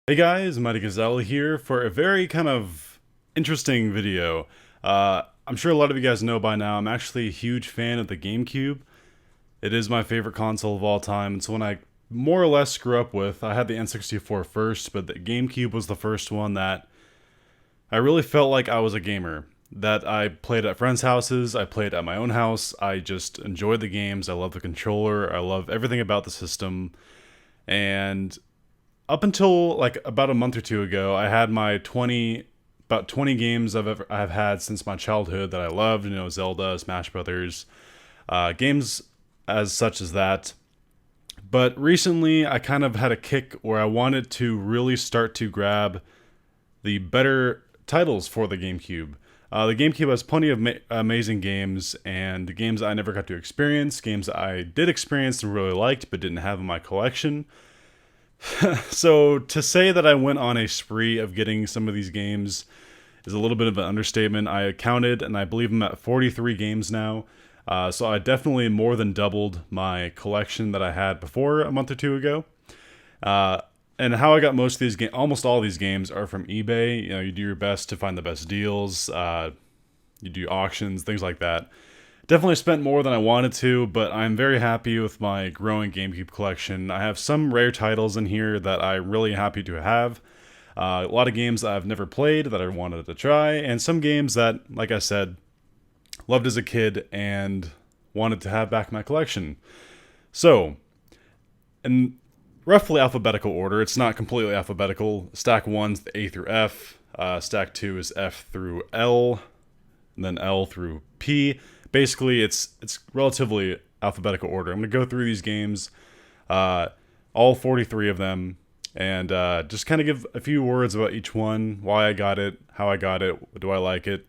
Hey guys, Mighty Gazelle here for a very kind of interesting video. I'm sure a lot of you guys know by now, I'm actually a huge fan of the GameCube. It is my favorite console of all time. It's one I more or less grew up with. I had the N64 first, but the GameCube was the first one that I really felt like I was a gamer. That I played at friends' houses, I played at my own house, I just enjoyed the games, I love the controller, I love everything about the system, and up until like about a month or two ago, I had my about 20 games I've had since my childhood that I loved. Zelda, Smash Brothers, games as such as that. But recently, I kind of had a kick where I wanted to really start to grab the better titles for the GameCube. The GameCube has plenty of amazing games, and games I never got to experience, games I did experience and really liked but didn't have in my collection. So to say that I went on a spree of getting some of these games is a little bit of an understatement. I counted, and I believe I'm at 43 games now. So I definitely more than doubled my collection that I had before a month or two ago. And how I got most of these games, almost all these games, are from eBay. You do your best to find the best deals. You do auctions, things like that. Definitely spent more than I wanted to, but I'm very happy with my growing GameCube collection. I have some rare titles in here that I'm really happy to have. A lot of games I've never played that I wanted to try, and some games that, like I said, loved as a kid and wanted to have back in my collection. So, in roughly alphabetical order, it's not completely alphabetical. Stack 1's the A through F, stack 2 is F through L, and then L through P. Basically, it's relatively alphabetical order. I'm going to go through these games, all 43 of them, and just kind of give a few words about each one, why I got it, how I got it, do I like it.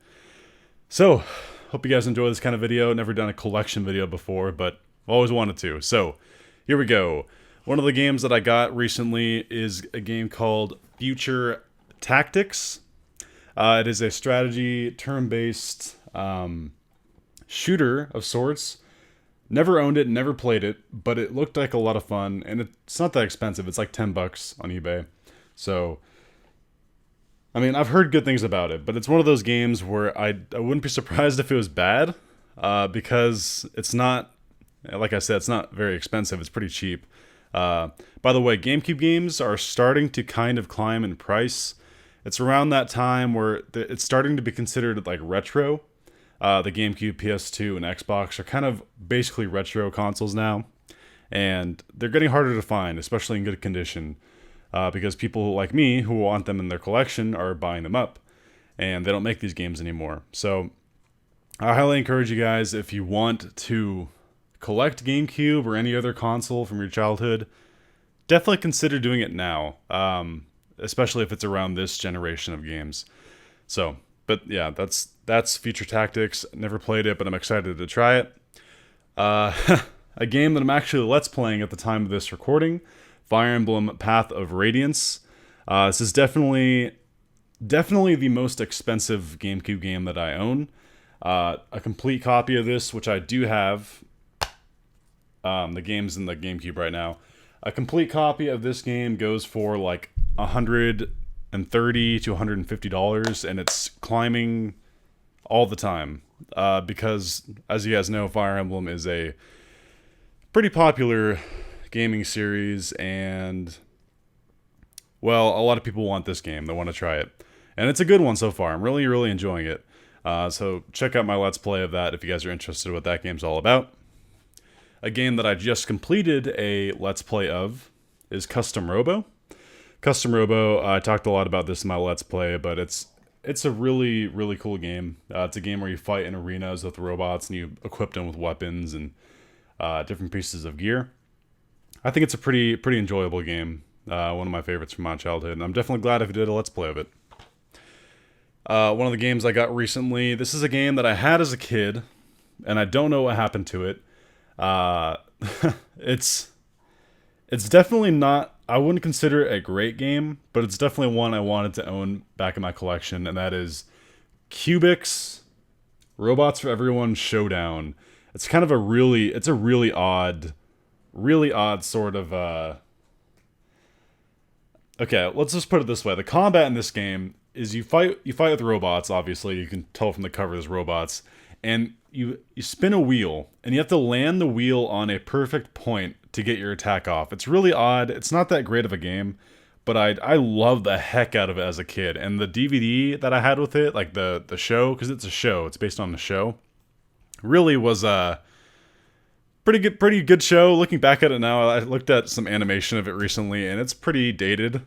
So, hope you guys enjoy this kind of video. Never done a collection video before, but I've always wanted to. So, here we go. One of the games that I got recently is a game called Future Tactics. It is a strategy, turn-based shooter of sorts. Never owned it, never played it, but it looked like a lot of fun, and it's not that expensive. It's like $10 on eBay. So, I mean, I've heard good things about it, but it's one of those games where I wouldn't be surprised if it was bad, because it's not, like I said, it's not very expensive. It's pretty cheap. By the way, GameCube games are starting to kind of climb in price. It's around that time where it's starting to be considered like retro. The GameCube, PS2, and Xbox are kind of basically retro consoles now, and they're getting harder to find, especially in good condition, because people like me who want them in their collection are buying them up, and they don't make these games anymore. So I highly encourage you guys, if you want to collect GameCube or any other console from your childhood, definitely consider doing it now, especially if it's around this generation of games. So, but yeah, that's Future Tactics. Never played it, but I'm excited to try it. A game that I'm actually Let's Playing at the time of this recording, Fire Emblem Path of Radiance. This is definitely the most expensive GameCube game that I own. A complete copy of this, which I do have. The game's in the GameCube right now. A complete copy of this game goes for like $130 to $150, and it's climbing all the time, because, as you guys know, Fire Emblem is a pretty popular gaming series, and, well, a lot of people want this game. They want to try it, and it's a good one so far. I'm really, really enjoying it. So check out my Let's Play of that if you guys are interested in what that game's all about. A game that I just completed a Let's Play of is Custom Robo. Custom Robo, I talked a lot about this in my Let's Play, but it's a really, really cool game. It's a game where you fight in arenas with robots, and you equip them with weapons and different pieces of gear. I think it's a pretty enjoyable game. One of my favorites from my childhood, and I'm definitely glad if you did a Let's Play of it. One of the games I got recently, this is a game that I had as a kid, and I don't know what happened to it. It's definitely not, I wouldn't consider it a great game, but it's definitely one I wanted to own back in my collection, and that is Kirbys Robots for Everyone Showdown. It's kind of a really odd sort of Okay, let's just put it this way. The combat in this game is you fight with robots, obviously. You can tell from the cover there's robots. And you spin a wheel and you have to land the wheel on a perfect point to get your attack off. It's really odd. It's not that great of a game, but I love the heck out of it as a kid. And the DVD that I had with it, like the show, because it's a show, it's based on the show, really was a pretty good show. Looking back at it now, I looked at some animation of it recently, and it's pretty dated.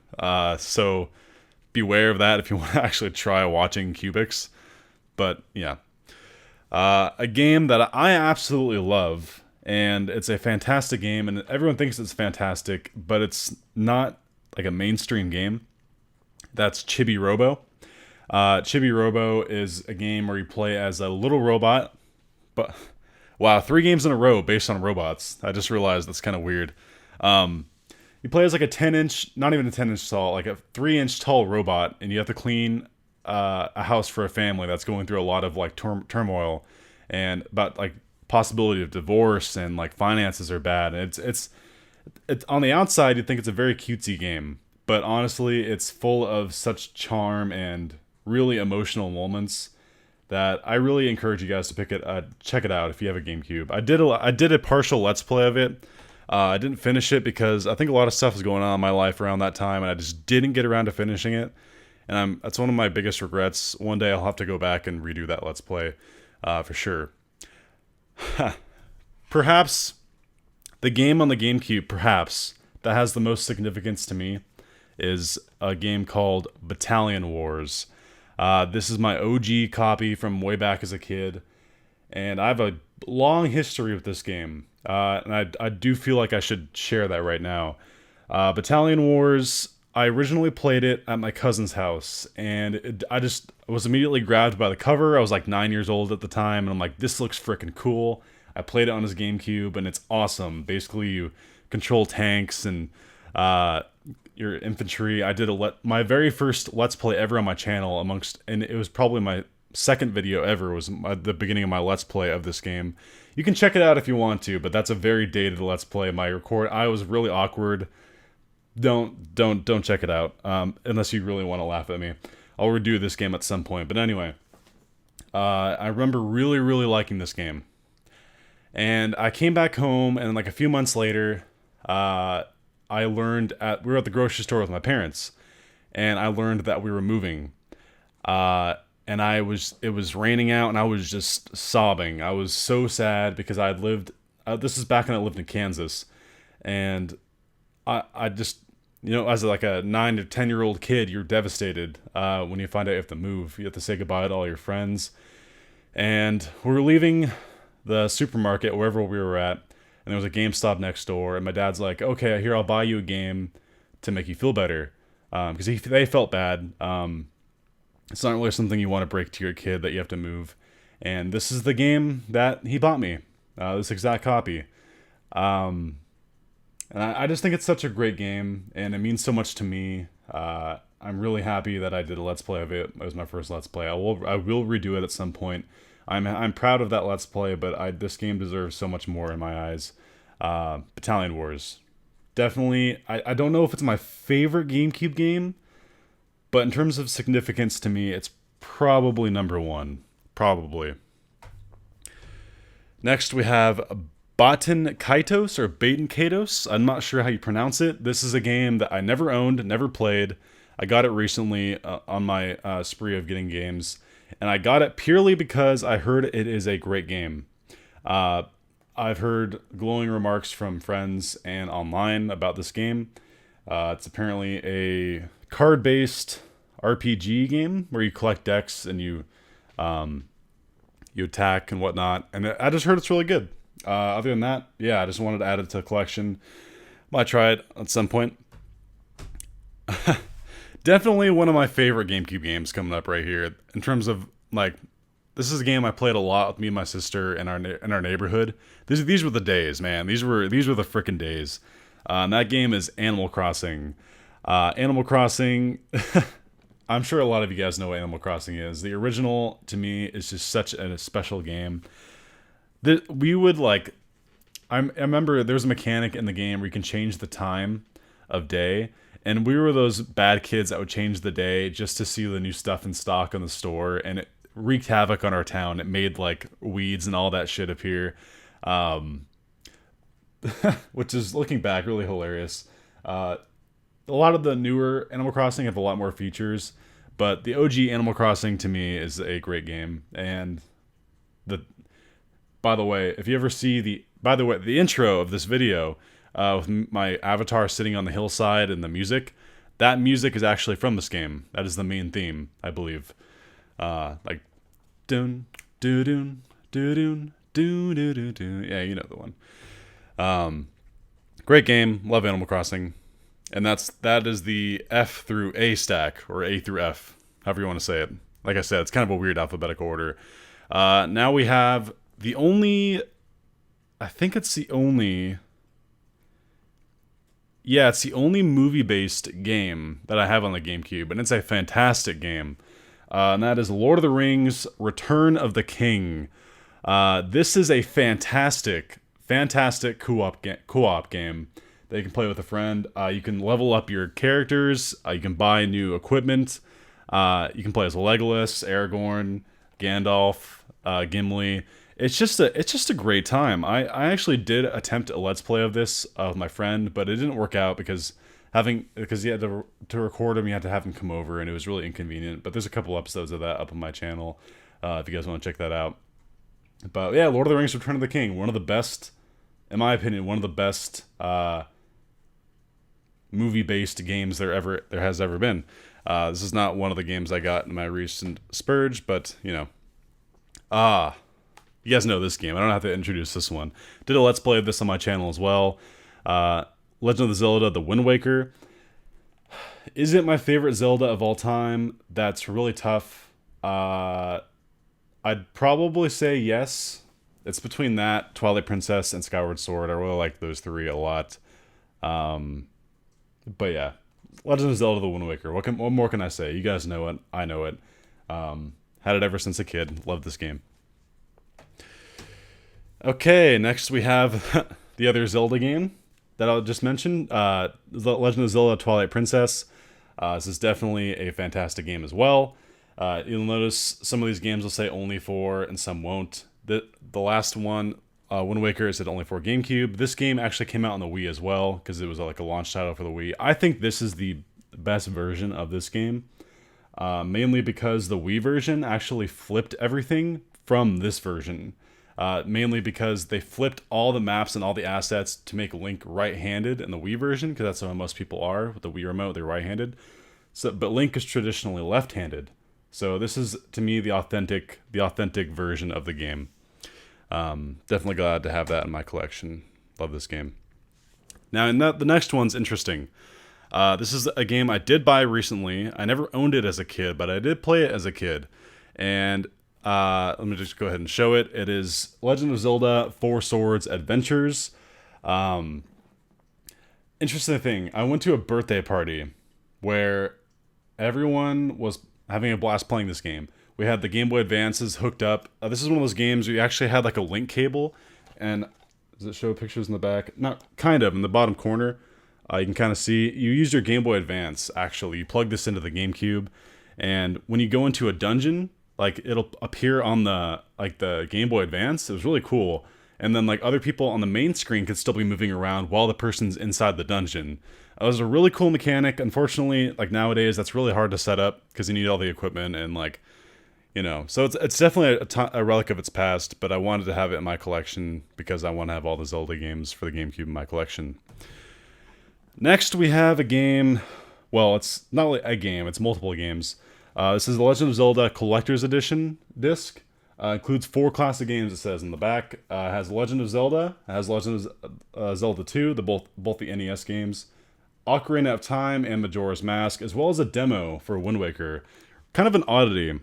So beware of that if you want to actually try watching Cubics. But yeah, a game that I absolutely love, and it's a fantastic game, and everyone thinks it's fantastic, but it's not like a mainstream game. That's Chibirobo. Chibirobo is a game where you play as a little robot, but wow, 3 games in a row based on robots. I just realized that's kind of weird. You play as like a 10-inch, not even a 10-inch tall, like a 3-inch tall robot, and you have to clean a house for a family that's going through a lot of like turmoil and about like possibility of divorce, and like finances are bad. And it's on the outside you'd think it's a very cutesy game, but honestly it's full of such charm and really emotional moments that I really encourage you guys to check it out if you have a GameCube. I did a partial Let's Play of it. I didn't finish it because I think a lot of stuff was going on in my life around that time, and I just didn't get around to finishing it. And that's one of my biggest regrets. One day I'll have to go back and redo that Let's Play, for sure. Perhaps the game on the GameCube, that has the most significance to me is a game called Battalion Wars. This is my OG copy from way back as a kid, and I have a long history with this game, and I do feel like I should share that right now. Battalion Wars, I originally played it at my cousin's house, and I just was immediately grabbed by the cover. I was like 9 years old at the time, and I'm like, this looks freaking cool. I played it on his GameCube, and it's awesome. Basically, you control tanks and your infantry. I did my very first Let's Play ever on my channel, and it was probably my second video ever, was the beginning of my Let's Play of this game. You can check it out if you want to, but that's a very dated Let's Play. I was really awkward. Don't check it out, unless you really want to laugh at me. I'll redo this game at some point, but anyway. I remember really, really liking this game. And I came back home, and like a few months later, we were at the grocery store with my parents, and I learned that we were moving. And it was raining out, and I was just sobbing. I was so sad because this is back when I lived in Kansas, and I just, as like a 9 to 10-year-old kid, you're devastated when you find out you have to move. You have to say goodbye to all your friends. And we were leaving the supermarket, wherever we were at, and there was a GameStop next door, and my dad's like, okay, here, I'll buy you a game to make you feel better, because they felt bad. It's not really something you want to break to your kid, that you have to move, and this is the game that he bought me, this exact copy. And I just think it's such a great game, and it means so much to me. I'm really happy that I did a Let's Play of it. It was my first Let's Play. I will redo it at some point. I'm proud of that Let's Play, but this game deserves so much more in my eyes. Battalion Wars. Definitely, I don't know if it's my favorite GameCube game, but in terms of significance to me, it's probably number 1. Probably. Next, we have Botton Kaitos, or Botton Kaitos. I'm not sure how you pronounce it. This is a game that I never owned, never played. I got it recently on my spree of getting games. And I got it purely because I heard it is a great game. I've heard glowing remarks from friends and online about this game. It's apparently a card-based RPG game where you collect decks and you attack and whatnot. And I just heard it's really good. Other than that, yeah, I just wanted to add it to the collection. Might try it at some point. Definitely one of my favorite GameCube games coming up right here. In terms of, like, this is a game I played a lot with me and my sister in our neighborhood. These were the days, man. These were the frickin' days. And that game is Animal Crossing. Animal Crossing, I'm sure a lot of you guys know what Animal Crossing is. The original, to me, is just such a special game. We would, like, I remember there was a mechanic in the game where you can change the time of day, And we were those bad kids that would change the day just to see the new stuff in stock in the store, and it wreaked havoc on our town. It made like weeds and all that shit appear, which is, looking back, really hilarious. A lot of the newer Animal Crossing have a lot more features, but the OG Animal Crossing to me is a great game. And by the way, if you ever see the intro of this video, with my avatar sitting on the hillside and the music, that music is actually from this game. That is the main theme, I believe. Like, dun, doo doo doo doo doo doo doo doo. Yeah, you know the one. Great game. Love Animal Crossing. And that is the F through A stack, or A through F, however you want to say it. Like I said, it's kind of a weird alphabetical order. Now we have the only... I think it's the only... Yeah, it's the only movie-based game that I have on the GameCube, and it's a fantastic game. And that is Lord of the Rings: Return of the King. This is a fantastic co-op game that you can play with a friend. You can level up your characters. You can buy new equipment. You can play as Legolas, Aragorn, Gandalf, Gimli. It's just a great time. I actually did attempt a Let's Play of this with my friend, but it didn't work out because he had to record him. You had to have him come over, and it was really inconvenient. But there's a couple episodes of that up on my channel if you guys want to check that out. But yeah, Lord of the Rings: Return of the King, one of the best, in my opinion, one of the best movie-based games there has ever been. This is not one of the games I got in my recent spurge, but you know, you guys know this game. I don't have to introduce this one. Did a Let's Play of this on my channel as well. Legend of Zelda: The Wind Waker. Is it my favorite Zelda of all time? That's really tough. I'd probably say yes. It's between that, Twilight Princess, and Skyward Sword. I really like those three a lot. But yeah, Legend of Zelda: The Wind Waker. What more can I say? You guys know it. I know it. Had it ever since a kid. Loved this game. Okay, next we have the other Zelda game that I'll just mention. Legend of Zelda: Twilight Princess. This is definitely a fantastic game as well. You'll notice some of these games will say only for, and some won't. The last one, Wind Waker, said only for GameCube. This game actually came out on the Wii as well, because it was like a launch title for the Wii. I think this is the best version of this game, mainly because the Wii version actually flipped everything from this version. Mainly because they flipped all the maps and all the assets to make Link right-handed in the Wii version, because that's how most people are with the Wii remote. They're right-handed. But Link is traditionally left-handed. So this is, to me, the authentic version of the game. Definitely glad to have that in my collection. Love this game. Now, the next one's interesting. This is a game I did buy recently. I never owned it as a kid, but I did play it as a kid. And let me just go ahead and show it. It is Legend of Zelda: Four Swords Adventures. Interesting thing, I went to a birthday party where everyone was having a blast playing this game. We had the Game Boy Advances hooked up. This is one of those games where you actually had like a link cable, and does it show pictures in the back? Not kind of, in the bottom corner. You can kind of see, you use your Game Boy Advance, actually. You plug this into the GameCube, and when you go into a dungeon, like it'll appear on the Game Boy Advance. It was really cool. And then like other people on the main screen could still be moving around while the person's inside the dungeon. It was a really cool mechanic. Unfortunately, like nowadays, that's really hard to set up because you need all the equipment and like, you know. So it's definitely a relic of its past, but I wanted to have it in my collection because I want to have all the Zelda games for the GameCube in my collection. Next, we have a game. Well, it's not really a game. It's multiple games. This is the Legend of Zelda Collector's Edition disc. Includes 4 classic games, it says in the back. It has Legend of Zelda. It has Legend of Zelda 2, both the NES games. Ocarina of Time and Majora's Mask, as well as a demo for Wind Waker. Kind of an oddity.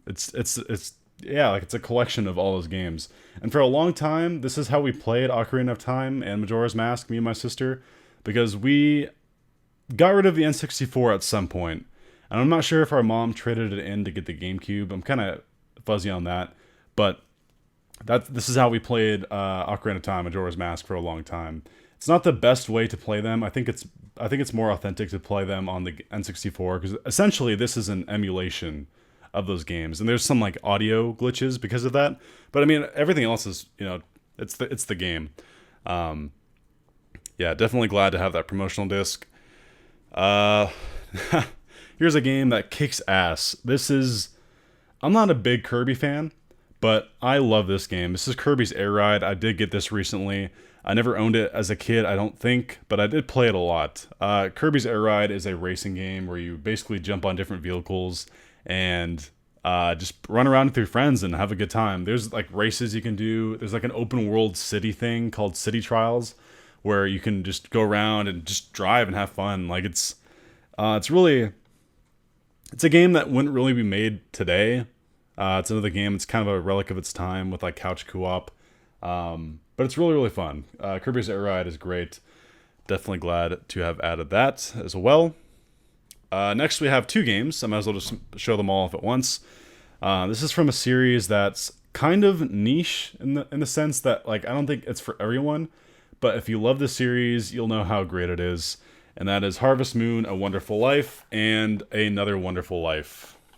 It's a collection of all those games. And for a long time, this is how we played Ocarina of Time and Majora's Mask, me and my sister, because we got rid of the N64 at some point. And I'm not sure if our mom traded it in to get the GameCube. I'm kind of fuzzy on that. But this is how we played Ocarina of Time, Majora's Mask for a long time. It's not the best way to play them. I think it's more authentic to play them on the N64 because essentially this is an emulation of those games, and there's some like audio glitches because of that. But I mean, everything else is, you know, it's the game. Yeah, definitely glad to have that promotional disc. Here's a game that kicks ass. I'm not a big Kirby fan, but I love this game. This is Kirbys Air Ride. I did get this recently. I never owned it as a kid, I don't think, but I did play it a lot. Kirbys Air Ride is a racing game where you basically jump on different vehicles and just run around with your friends and have a good time. There's like races you can do. There's like an open world city thing called City Trials where you can just go around and just drive and have fun. Like it's a game that wouldn't really be made today. It's another game. It's kind of a relic of its time with like couch co-op. But it's really, really fun. Kirbys Air Ride is great. Definitely glad to have added that as well. Next we have two games. I might as well just show them all off at once. This is from a series that's kind of niche in the sense that like I don't think it's for everyone, but if you love the series, you'll know how great it is. And that is Harvest Moon: A Wonderful Life and Another Wonderful Life. I'm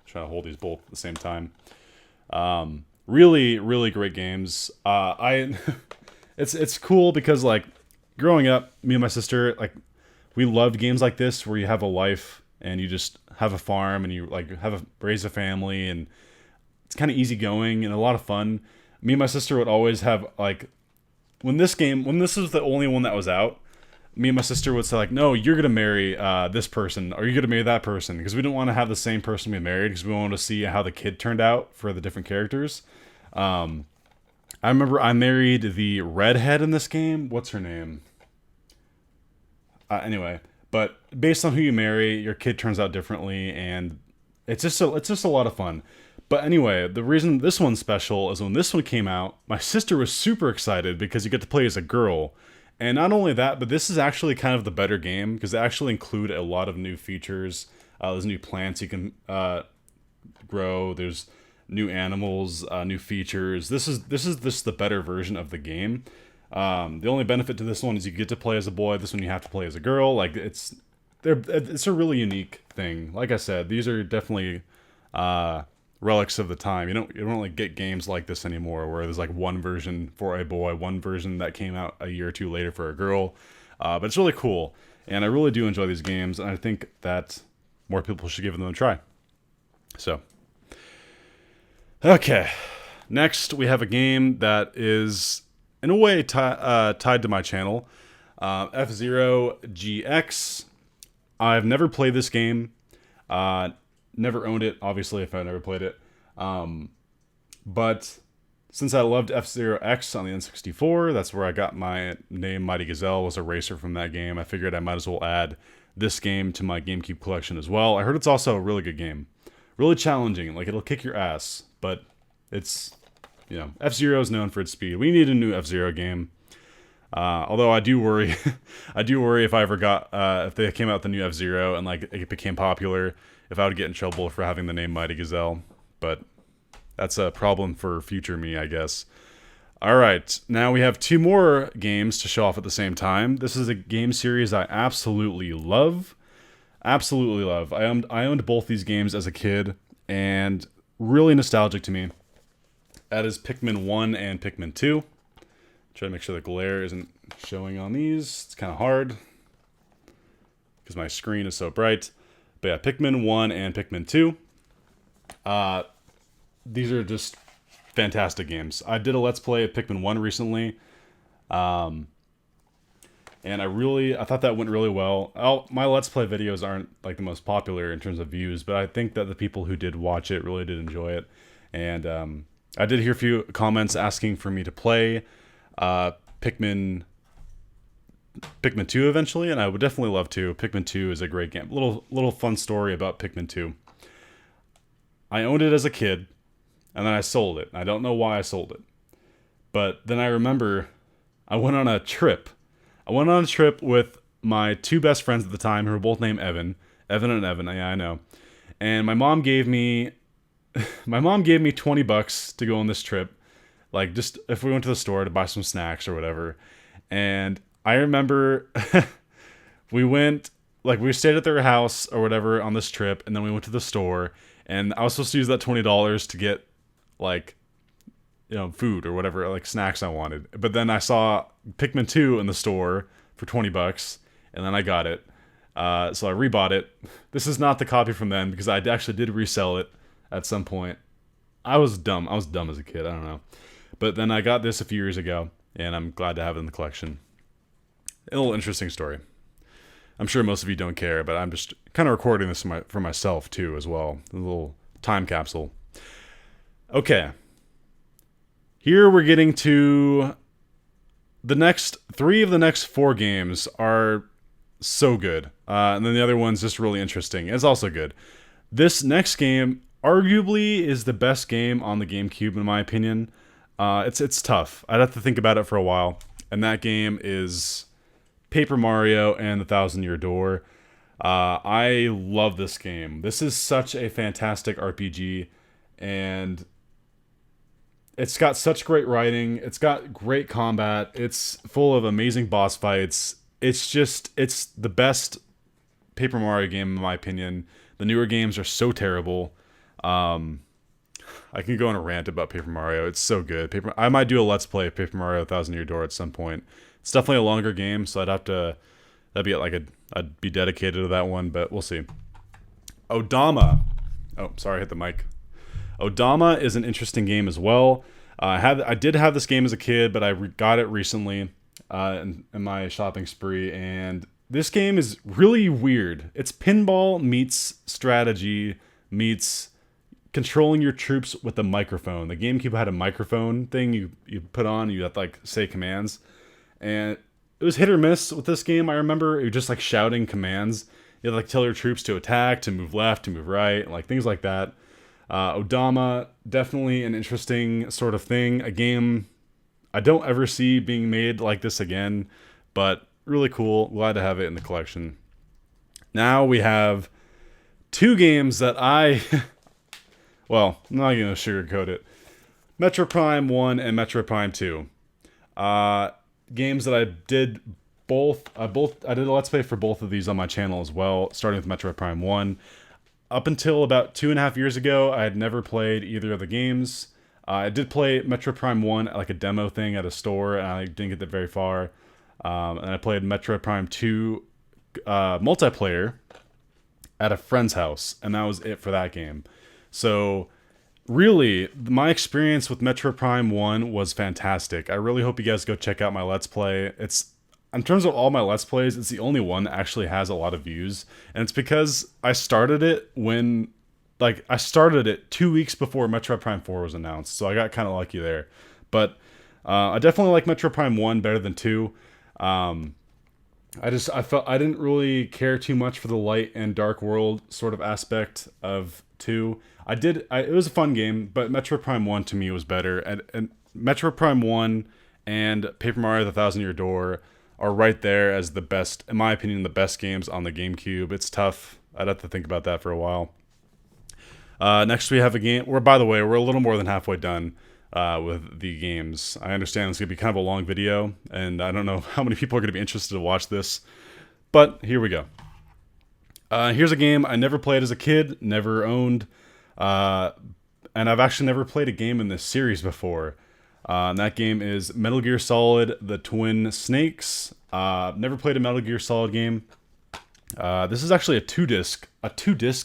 trying to hold these both at the same time. Really, really great games. It's cool because like growing up, me and my sister, like we loved games like this where you have a life and you just have a farm and you like raise a family, and it's kind of easygoing and a lot of fun. Me and my sister would always have like when this was the only one that was out, me and my sister would say like, no, you're gonna marry this person, or you're gonna marry that person, because we didn't want to have the same person we married, because we wanted to see how the kid turned out for the different characters. I remember I married the redhead in this game. What's her name? Anyway, but based on who you marry, your kid turns out differently, and it's just a lot of fun. But anyway, the reason this one's special is when this one came out, my sister was super excited because you get to play as a girl. And not only that, but this is actually kind of the better game because they actually include a lot of new features. There's new plants you can grow. There's new animals, new features. This is just the better version of the game. The only benefit to this one is you get to play as a boy. This one you have to play as a girl. Like it's a really unique thing. Like I said, these are definitely relics of the time. You don't really get games like this anymore, where there's like one version for a boy, one version that came out a year or two later for a girl. But it's really cool, and I really do enjoy these games, and I think that more people should give them a try. So, okay, next we have a game that is in a way tied to my channel, FZero GX. I've never played this game. Never owned it, obviously, if I never played it. But since I loved F-Zero X on the N64, that's where I got my name. Mighty Gazelle was a racer from that game. I figured I might as well add this game to my Gamecube collection as well. I heard it's also a really good game. Really challenging. Like, it'll kick your ass. But it's, you know, F-Zero is known for its speed. We need a new F-Zero game. Although I do worry, if I ever got, if they came out with the new F-Zero and like it became popular, if I would get in trouble for having the name Mighty Gazelle. But that's a problem for future me, I guess. Alright, now we have two more games to show off at the same time. This is a game series I absolutely love. Absolutely love. I owned both these games as a kid, and really nostalgic to me. That is Pikmin 1 and Pikmin 2. Try to make sure the glare isn't showing on these. It's kind of hard because my screen is so bright. But yeah, Pikmin 1 and Pikmin 2. These are just fantastic games. I did a Let's Play of Pikmin 1 recently. And I thought that went really well. My Let's Play videos aren't like the most popular in terms of views, but I think that the people who did watch it really did enjoy it. And I did hear a few comments asking for me to play Pikmin 2 eventually, and I would definitely love to. Pikmin 2 is a great game. Little fun story about Pikmin 2. I owned it as a kid, and then I sold it. I don't know why I sold it. But then I remember I went on a trip. I went on a trip with my two best friends at the time, who were both named Evan. Evan and Evan, yeah, I know. And my mom gave me $20 to go on this trip. Like, just if we went to the store to buy some snacks or whatever. And I remember we stayed at their house or whatever on this trip, and then we went to the store, and I was supposed to use that $20 to get like, food or whatever, like snacks I wanted. But then I saw Pikmin 2 in the store for $20, and then I got it. So I rebought it. This is not the copy from then, because I actually did resell it at some point. I was dumb. I was dumb as a kid. I don't know. But then I got this a few years ago, and I'm glad to have it in the collection. A little interesting story. I'm sure most of you don't care, but I'm just kind of recording this for myself too, as well. A little time capsule. Okay. Here we're getting to the next 3 of the next 4 games are so good. And then the other one's just really interesting. It's also good. This next game arguably is the best game on the GameCube, in my opinion. It's tough. I'd have to think about it for a while. And that game is Paper Mario and the Thousand Year Door. I love this game. This is such a fantastic RPG, and it's got such great writing. It's got great combat. It's full of amazing boss fights. It's the best Paper Mario game, in my opinion. The newer games are so terrible. I can go on a rant about Paper Mario. It's so good. I might do a Let's Play of Paper Mario Thousand Year Door at some point. It's definitely a longer game, so I'd be dedicated to that one, but we'll see. Odama. Oh, sorry, I hit the mic. Odama is an interesting game as well. I did have this game as a kid, but I got it recently in my shopping spree, and this game is really weird. It's pinball meets strategy meets controlling your troops with a microphone. The GameCube had a microphone thing you put on, and you have to say commands. And it was hit or miss with this game. I remember it was just shouting commands. You had to tell your troops to attack, to move left, to move right, things like that. Odama, definitely an interesting sort of thing. A game I don't ever see being made like this again, but really cool. Glad to have it in the collection. Now we have 2 games that well, I'm not going to sugarcoat it. Metroid Prime 1 and Metroid Prime 2. Games that I did I did a Let's Play for both of these on my channel as well, starting with Metroid Prime 1. Up until about 2.5 years ago, I had never played either of the games. I did play Metroid Prime 1 at a demo thing at a store, and I didn't get that very far. And I played Metroid Prime 2 multiplayer at a friend's house, and that was it for that game. So really, my experience with Metroid Prime 1 was fantastic. I really hope you guys go check out my Let's Play. In terms of all my Let's Plays, it's the only one that actually has a lot of views. And it's because I started it I started it 2 weeks before Metroid Prime 4 was announced. So I got kind of lucky there. But I definitely like Metroid Prime 1 better than 2. I felt I didn't really care too much for the light and dark world sort of aspect of 2. It was a fun game, but Metroid Prime 1 to me was better. And Metroid Prime 1 and Paper Mario: The Thousand Year Door are right there as the best, in my opinion, the best games on the GameCube. It's tough. I'd have to think about that for a while. Next we have a game by the way, we're a little more than halfway done with the games. I understand it's going to be kind of a long video, and I don't know how many people are going to be interested to watch this, but here we go. Here's a game I never played as a kid, never owned, and I've actually never played a game in this series before. And that game is Metal Gear Solid: The Twin Snakes. Never played a Metal Gear Solid game. This is actually a two disc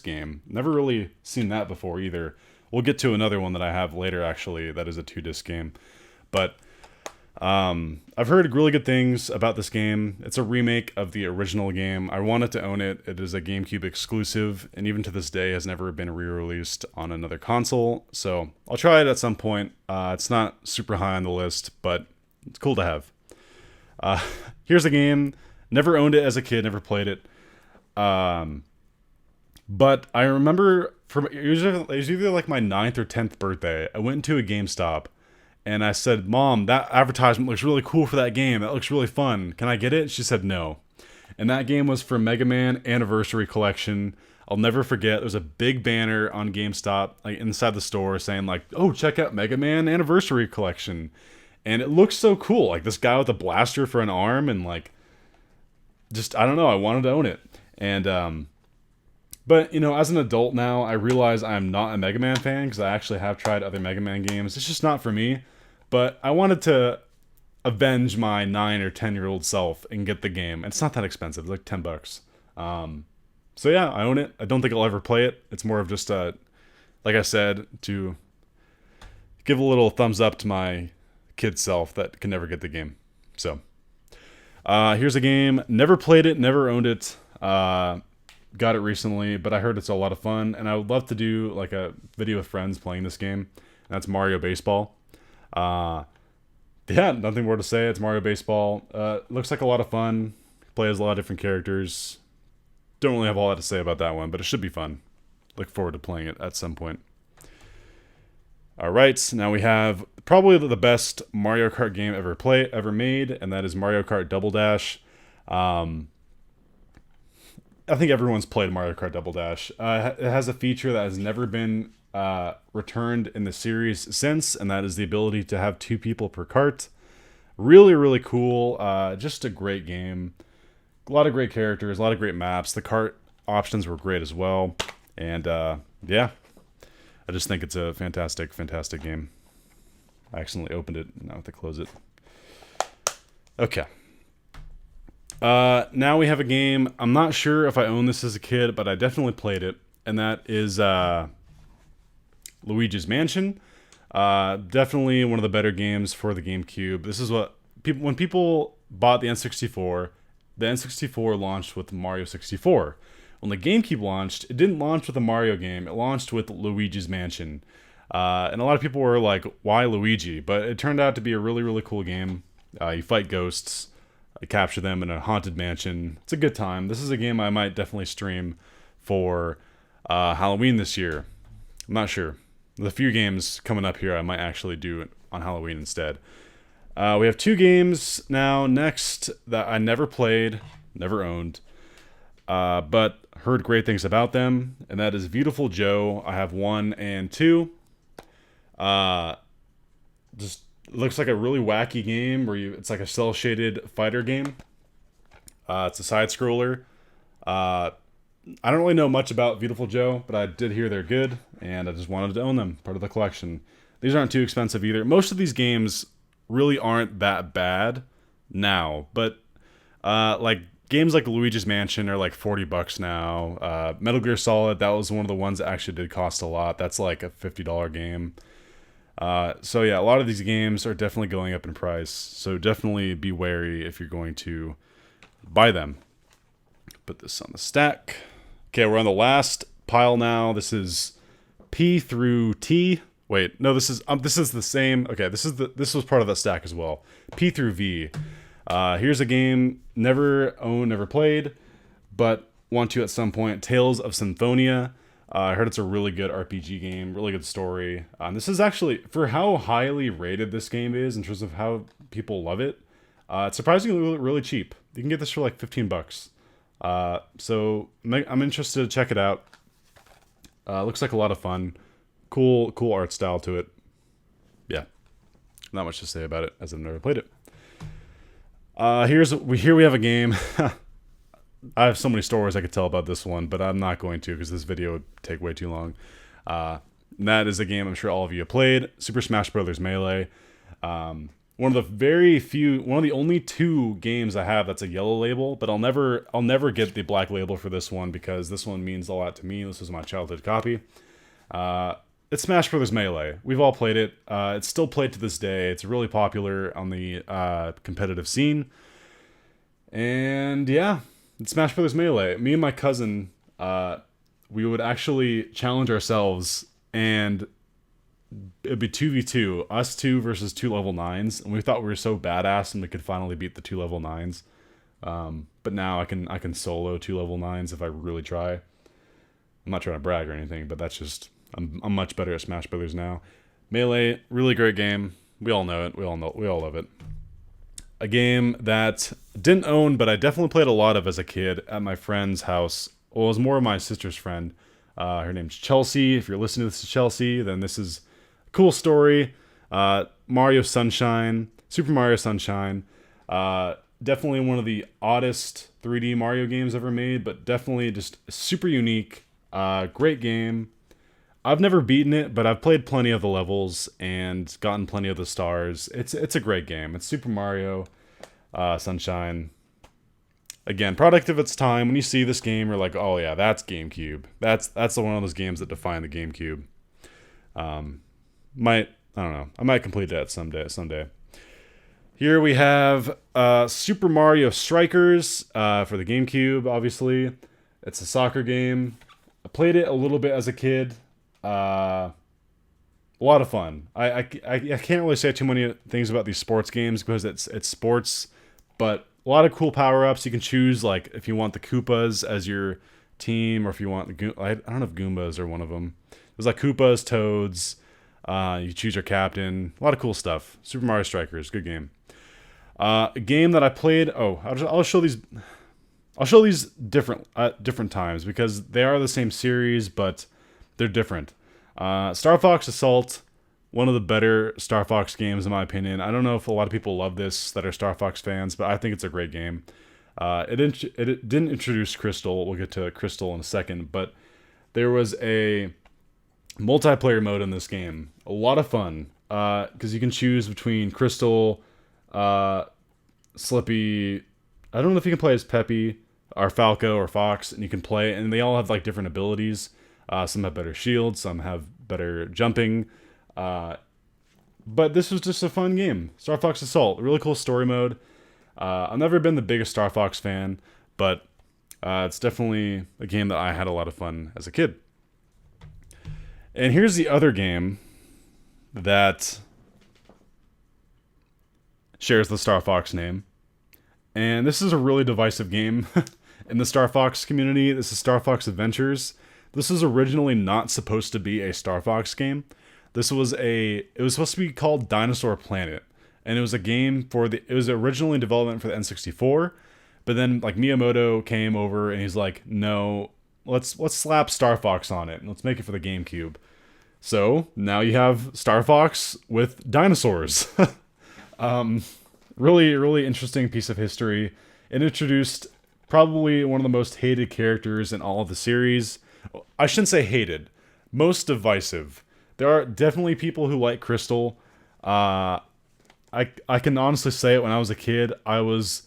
game. Never really seen that before either. We'll get to another one that I have later, actually, that is a 2-disc game. But I've heard really good things about this game. It's a remake of the original game. I wanted to own it. It is a GameCube exclusive, and even to this day has never been re-released on another console. So I'll try it at some point. It's not super high on the list, but it's cool to have. Here's a game. Never owned it as a kid, never played it. But I remember it was either my 9th or 10th birthday. I went into a GameStop and I said, "Mom, that advertisement looks really cool for that game. That looks really fun. Can I get it?" She said no. And that game was for Mega Man Anniversary Collection. I'll never forget. There was a big banner on GameStop, inside the store, saying "Oh, check out Mega Man Anniversary Collection." And it looks so cool. Like this guy with a blaster for an arm, and like, just, I don't know, I wanted to own it. And, but, you know, as an adult now, I realize I'm not a Mega Man fan, because I actually have tried other Mega Man games. It's just not for me. But I wanted to avenge my 9 or 10-year-old self and get the game. It's not that expensive. It's like $10. So yeah, I own it. I don't think I'll ever play it. It's more of just like I said, to give a little thumbs up to my kid self that can never get the game. So here's a game. Never played it. Never owned it. Got it recently, but I heard it's a lot of fun, and I would love to do like a video with friends playing this game. And that's Mario Baseball. Yeah, nothing more to say. It's Mario Baseball. Looks like a lot of fun. Plays a lot of different characters. Don't really have a lot to say about that one, but it should be fun. Look forward to playing it at some point. Alright, now we have probably the best Mario Kart game ever made, and that is Mario Kart Double Dash. I think everyone's played Mario Kart Double Dash. It has a feature that has never been returned in the series since, and that is the ability to have 2 people per kart. Really, really cool. Just a great game. A lot of great characters, a lot of great maps. The kart options were great as well. And yeah, I just think it's a fantastic, fantastic game. I accidentally opened it. Now I have to close it. Okay. Now we have a game. I'm not sure if I owned this as a kid, but I definitely played it. And that is Luigis Mansion. Definitely one of the better games for the GameCube. This is what people, when people bought the N64, the N64 launched with Mario 64. When the GameCube launched, it didn't launch with a Mario game. It launched with Luigi's Mansion. And a lot of people were like, why Luigi? But it turned out to be a really, really cool game. You fight ghosts, capture them in a haunted mansion. It's a good time. This is a game I might definitely stream for Halloween this year. I'm not sure. The few games coming up here, I might actually do it on Halloween instead. We have 2 games now next that I never played, never owned, but heard great things about them, and that is Beautiful Joe. I have 1 and 2. Just looks like a really wacky game where it's like a cel-shaded fighter game. It's a side-scroller. I don't really know much about Beautiful Joe, but I did hear they're good, and I just wanted to own them, part of the collection. These aren't too expensive either. Most of these games really aren't that bad now, but like games like Luigi's Mansion are like $40 now. Metal Gear Solid, that was one of the ones that actually did cost a lot. That's like a $50 game. So yeah, a lot of these games are definitely going up in price, so definitely be wary if you're going to buy them. Put this on the stack. Okay, we're on the last pile now. This is P through T. Wait, no, this is the same. Okay, this was part of that stack as well. P through V. Here's a game never owned, never played, but want to at some point. Tales of Symphonia. I heard it's a really good RPG game, really good story. This is actually, for how highly rated this game is in terms of how people love it, it's surprisingly really cheap. You can get this for like $15. So I'm interested to check it out. Looks like a lot of fun. Cool art style to it. Yeah, not much to say about it as I've never played it. Here we have a game. I have so many stories I could tell about this one, but I'm not going to because this video would take way too long. And that is a game I'm sure all of you have played, Super Smash Bros. Melee. One of the only 2 games I have that's a yellow label, but I'll never get the black label for this one because this one means a lot to me. This was my childhood copy. It's Smash Bros. Melee. We've all played it. It's still played to this day. It's really popular on the competitive scene. And yeah, it's Smash Bros. Melee. Me and my cousin, we would actually challenge ourselves, and it'd be 2v2, us 2 versus 2 level 9s, and we thought we were so badass and we could finally beat the 2 level 9s. But now I can solo 2 level 9s if I really try. I'm not trying to brag or anything, but that's just, I'm much better at Smash Brothers now. Melee, really great game. We all know it. We all love it. A game that didn't own, but I definitely played a lot of as a kid at my friend's house. Well, it was more of my sister's friend. Her name's Chelsea. If you're listening to this, Chelsea, then this is a cool story. Mario Sunshine, Super Mario Sunshine. Definitely one of the oddest 3D Mario games ever made, but definitely just super unique. Great game. I've never beaten it, but I've played plenty of the levels and gotten plenty of the stars. It's a great game. It's Super Mario Sunshine. Again, product of its time. When you see this game, you're like, oh yeah, that's GameCube. That's one of those games that define the GameCube. I don't know. I might complete that someday. Here we have Super Mario Strikers for the GameCube, obviously. It's a soccer game. I played it a little bit as a kid. A lot of fun. I can't really say too many things about these sports games because it's sports, but a lot of cool power-ups. You can choose, like, if you want the Koopas as your team, or if you want the I don't know if Goombas are one of them. There's like Koopas, Toads. You choose your captain. A lot of cool stuff. Super Mario Strikers, good game. A game that I played. Oh, I'll show these. I'll show these different times because they are the same series, but they're different. Star Fox Assault, one of the better Star Fox games in my opinion. I don't know if a lot of people love this that are Star Fox fans, but I think it's a great game. It didn't introduce Crystal. We'll get to Crystal in a second, but there was a multiplayer mode in this game. A lot of fun because you can choose between Crystal, Slippy. I don't know if you can play as Peppy or Falco or Fox, and you can play, and they all have like different abilities. Some have better shields, some have better jumping. But this was just a fun game. Star Fox Assault, really cool story mode. I've never been the biggest Star Fox fan, but it's definitely a game that I had a lot of fun as a kid. And here's the other game that shares the Star Fox name. And this is a really divisive game in the Star Fox community. This is Star Fox Adventures. This was originally not supposed to be a Star Fox game. It was supposed to be called Dinosaur Planet. And it was a game it was originally in development for the N64. But then like Miyamoto came over and he's like, no, let's slap Star Fox on it and let's make it for the GameCube. So now you have Star Fox with dinosaurs. Really, really interesting piece of history. It introduced probably one of the most hated characters in all of the series. I shouldn't say hated. Most divisive. There are definitely people who like Crystal. I can honestly say it, when I was a kid, I was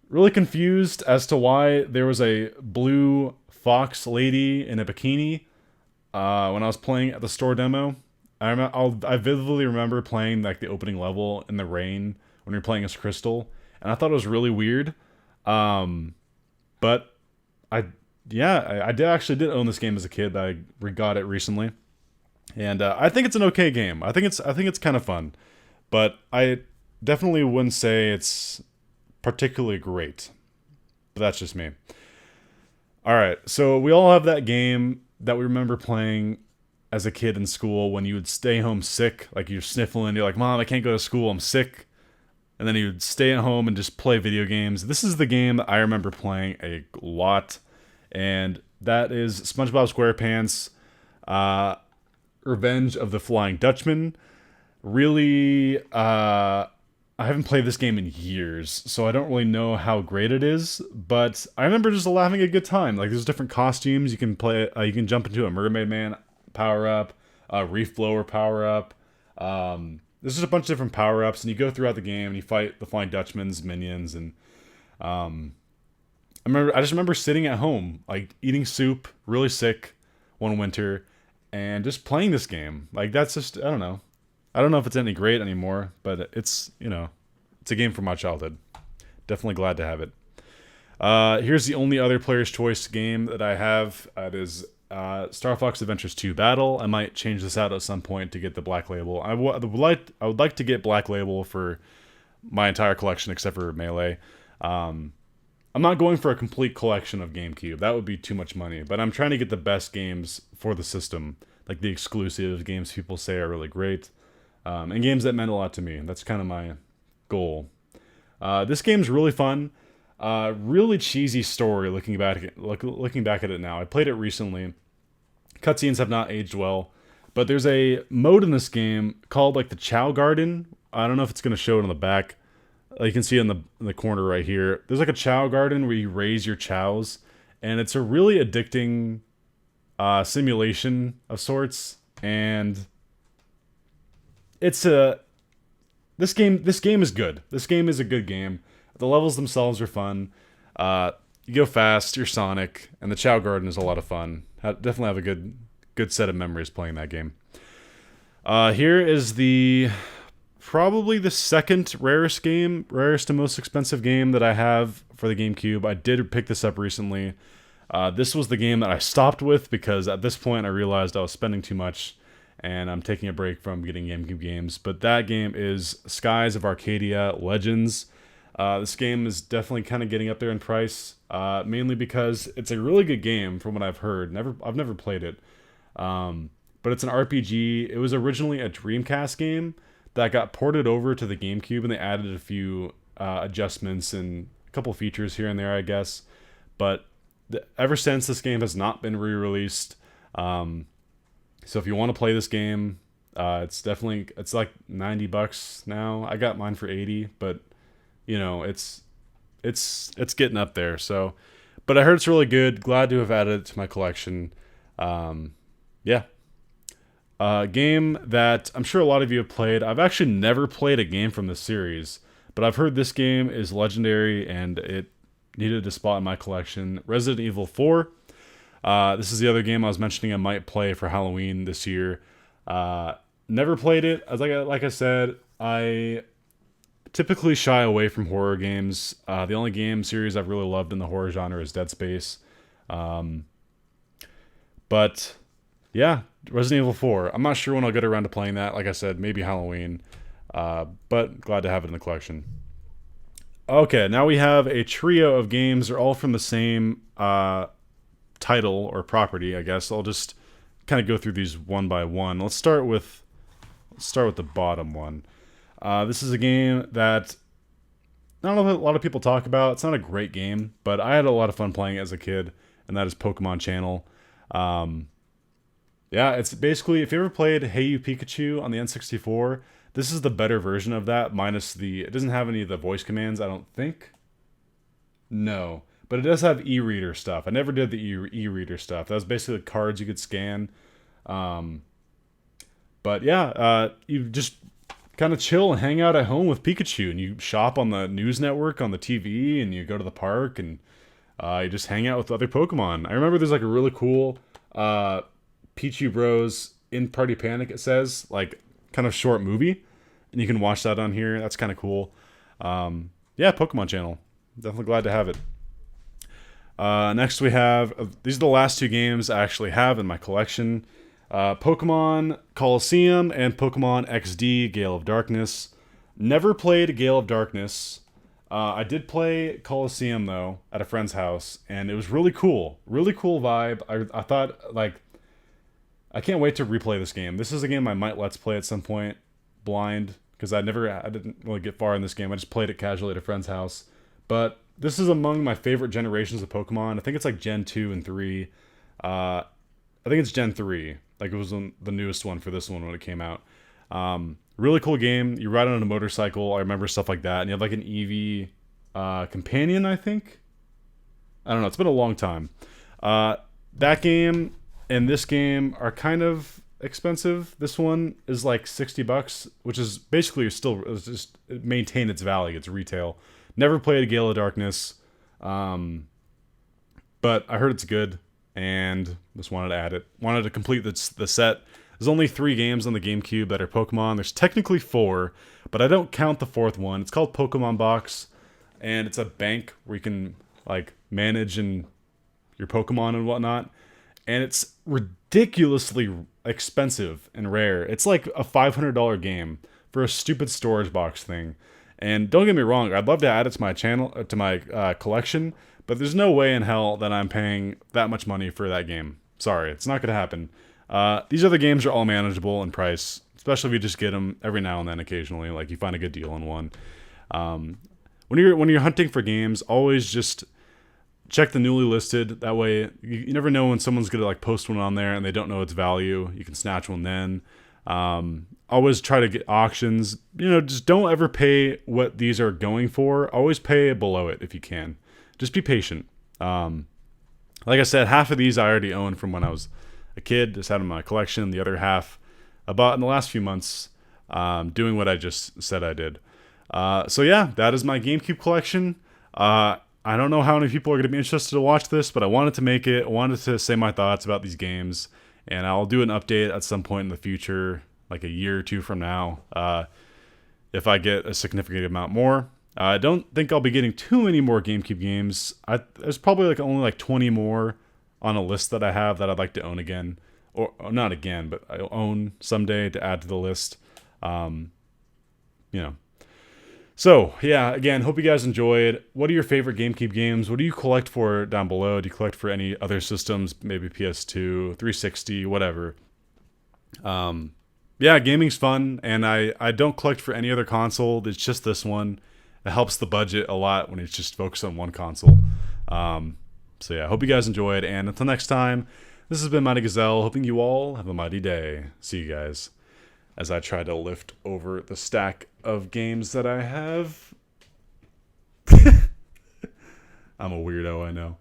really confused as to why there was a blue fox lady in a bikini when I was playing at the store demo. I vividly remember playing like the opening level in the rain when you're playing as Crystal, and I thought it was really weird. But I did own this game as a kid. I got it recently, and I think it's an okay game. I think it's kind of fun, but I definitely wouldn't say it's particularly great. But that's just me. All right, so we all have that game that we remember playing as a kid in school when you would stay home sick, like you're sniffling, you're like, Mom, I can't go to school, I'm sick. And then you would stay at home and just play video games. This is the game that I remember playing a lot, and that is SpongeBob SquarePants, Revenge of the Flying Dutchman. Really, I haven't played this game in years, so I don't really know how great it is, but I remember just having a good time. Like, there's different costumes. You can play, you can jump into a Mermaid Man power-up, a Reef Blower power-up. There's just a bunch of different power-ups, and you go throughout the game, and you fight the Flying Dutchman's minions, and I just remember sitting at home, like, eating soup, really sick, one winter, and just playing this game. Like, that's just, I don't know. I don't know if it's any great anymore, but it's, it's a game from my childhood. Definitely glad to have it. Here's the only other player's choice game that I have. It is Star Fox Adventures 2 Battle. I might change this out at some point to get the Black Label. I would like to get Black Label for my entire collection except for Melee. I'm not going for a complete collection of GameCube. That would be too much money. But I'm trying to get the best games for the system, like the exclusive games people say are really great. And games that meant a lot to me. That's kind of my goal. This game's really fun. Really cheesy story looking back at it now. I played it recently. Cutscenes have not aged well, But there's a mode in this game called like the Chow Garden. I don't know if it's going to show it on the back. You can see it in the corner right here. There's like a Chow Garden where you raise your chows, and it's a really addicting simulation of sorts. And it's this game is good. This game is a good game. The levels themselves are fun. You go fast. You're Sonic, and the Chow Garden is a lot of fun. Definitely have a good set of memories playing that game. Here is probably the second rarest and most expensive game that I have for the GameCube. I did pick this up recently. This was the game that I stopped with because at this point I realized I was spending too much and I'm taking a break from getting GameCube games. But that game is Skies of Arcadia Legends. This game is definitely kind of getting up there in price, mainly because it's a really good game from what I've heard. I've never played it. But it's an RPG. It was originally a Dreamcast game that got ported over to the GameCube, and they added a few adjustments and a couple features here and there, I guess. But ever since, this game has not been re-released. So if you want to play this game, it's like $90 now. I got mine for $80, but you know, it's getting up there. So, but I heard it's really good. Glad to have added it to my collection. Yeah. Game that I'm sure a lot of you have played. I've actually never played a game from this series, but I've heard this game is legendary and it needed a spot in my collection. Resident Evil 4. This is the other game I was mentioning I might play for Halloween this year. Never played it. Like I said, I typically shy away from horror games. The only game series I've really loved in the horror genre is Dead Space. But yeah, Resident Evil 4. I'm not sure when I'll get around to playing that. Like I said, maybe Halloween. But glad to have it in the collection. Okay, now we have a trio of games. They're all from the same title or property, I guess. I'll just kind of go through these one by one. Let's start with the bottom one. This is a game that I don't know if a lot of people talk about. It's not a great game, but I had a lot of fun playing it as a kid, and that is Pokemon Channel. Yeah, it's basically, if you ever played Hey You Pikachu on the N64, this is the better version of that, minus it doesn't have any of the voice commands, I don't think. No, but it does have e-reader stuff. I never did the e-reader stuff. That was basically cards you could scan. But yeah, you just kind of chill and hang out at home with Pikachu, and you shop on the news network on the TV, and you go to the park, and you just hang out with other Pokemon. I remember there's like a really cool Pichu Bros In Party Panic, it says, like kind of short movie, and you can watch that on here. That's kind of cool. Yeah, Pokemon Channel. Definitely glad to have it. Next we have, these are the last two games I actually have in my collection. Pokemon Colosseum and Pokemon XD Gale of Darkness. Never played Gale of Darkness. I did play Colosseum though at a friend's house, and it was really cool. Really cool vibe. I thought, like, I can't wait to replay this game. This is a game I might let's play at some point, blind, because I didn't really get far in this game. I just played it casually at a friend's house. But this is among my favorite generations of Pokemon. I think it's like Gen 2 and 3. I think it's Gen 3. Like, it was the newest one for this one when it came out. Really cool game. You ride on a motorcycle. I remember stuff like that. And you have like an Eevee companion, I think. I don't know. It's been a long time. That game and this game are kind of expensive. This one is like $60, which is basically just maintain its value. It's retail. Never played a Gale of Darkness. But I heard it's good. And just wanted to add it. Wanted to complete the set. There's only 3 games on the GameCube that are Pokemon. There's technically 4, but I don't count the 4th one. It's called Pokemon Box, and it's a bank where you can like manage your Pokemon and whatnot. And it's ridiculously expensive and rare. It's like a $500 game for a stupid storage box thing. And don't get me wrong, I'd love to add it to my channel, to my collection, but there's no way in hell that I'm paying that much money for that game. Sorry, it's not going to happen. These other games are all manageable in price, especially if you just get them every now and then occasionally, like you find a good deal on one. When you're hunting for games, always just check the newly listed. That way, you never know when someone's gonna like post one on there and they don't know its value. You can snatch one then. Always try to get auctions. You know, just don't ever pay what these are going for. Always pay below it if you can. Just be patient. Like I said, half of these I already own from when I was a kid. Just had in my collection. The other half I bought in the last few months, doing what I just said I did. So yeah, that is my GameCube collection. I don't know how many people are going to be interested to watch this, but I wanted to make it. I wanted to say my thoughts about these games, and I'll do an update at some point in the future, like a year or two from now, if I get a significant amount more. I don't think I'll be getting too many more GameCube games. There's probably like only like 20 more on a list that I have that I'd like to own again. Or not again, but I'll own someday to add to the list. You know. So, yeah, again, hope you guys enjoyed. What are your favorite GameCube games? What do you collect for down below? Do you collect for any other systems? Maybe PS2, 360, whatever. Yeah, gaming's fun, and I don't collect for any other console. It's just this one. It helps the budget a lot when it's just focused on one console. So, yeah, hope you guys enjoyed, and until next time, this has been Mighty Gazelle, hoping you all have a mighty day. See you guys as I try to lift over the stack of games that I have. I'm a weirdo, I know.